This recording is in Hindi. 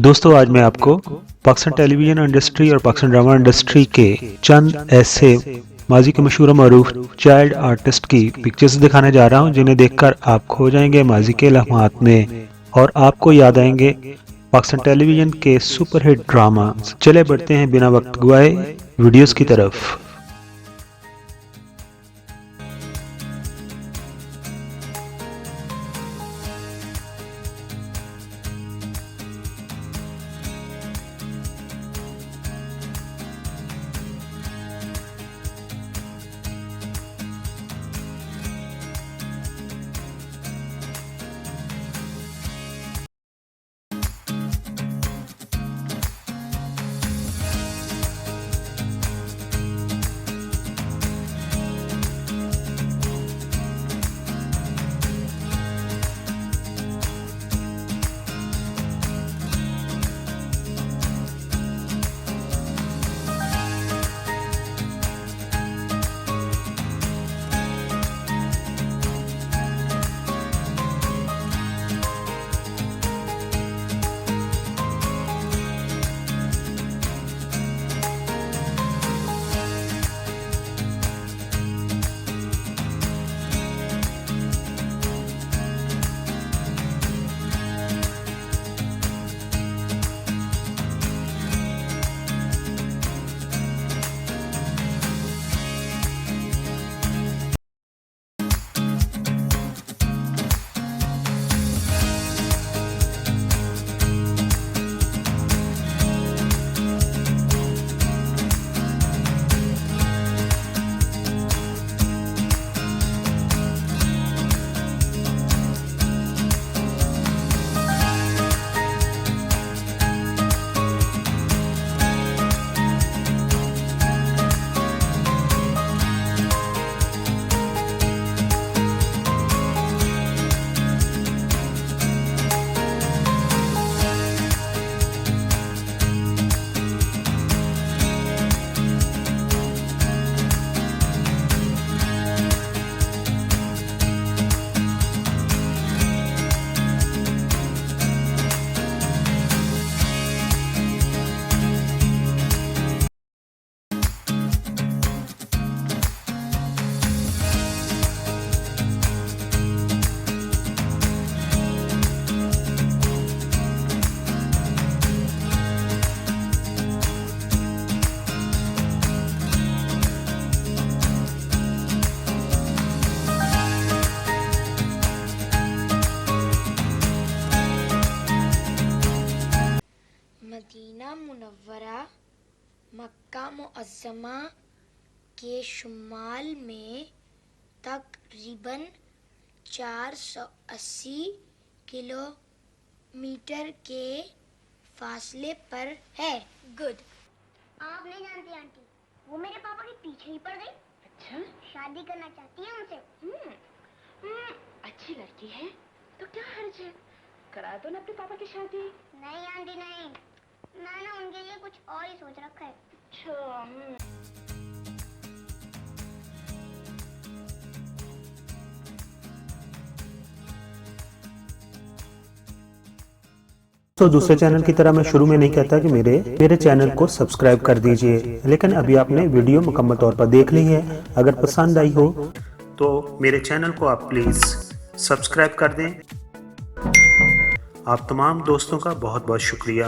दोस्तों आज मैं आपको पाकिस्तान टेलीविज़न इंडस्ट्री और पाकिस्तान ड्रामा इंडस्ट्री के चंद ऐसे माजी के मशहूर मरूफ चाइल्ड आर्टिस्ट की पिक्चर्स दिखाने जा रहा हूं जिन्हें देखकर आप खो जाएंगे माजी के लम्हात में और आपको याद आएंगे पाकिस्तान टेलीविज़न के सुपरहिट ड्रामा। चले बढ़ते हैं बिना वक्त गवाए वीडियोस की तरफ। मदीना मुनव्वरा मक्का मुअज़्ज़मा के शुमाल में तकरीबन 480 किलोमीटर के फासले पर है। गुड। आप नहीं जानती आंटी, वो मेरे पापा के पीछे ही पड़ गई। अच्छा, शादी करना चाहती है मुझसे। अच्छी लड़की है तो क्या हर्ज है, करा दो ना अपने पापा की शादी। नहीं आंटी नहीं, मैंने उनके लिए कुछ और ही सोच रखा है। अच्छा। तो दूसरे चैनल की तरह मैं शुरू में नहीं कहता कि मेरे चैनल को सब्सक्राइब कर दीजिए, लेकिन अभी आपने वीडियो मुकम्मल तौर पर देख ली है। अगर पसंद आई हो तो मेरे चैनल को आप प्लीज़ सब्सक्राइब कर दें। आप तमाम दोस्तों का बहुत बहुत शुक्रिया।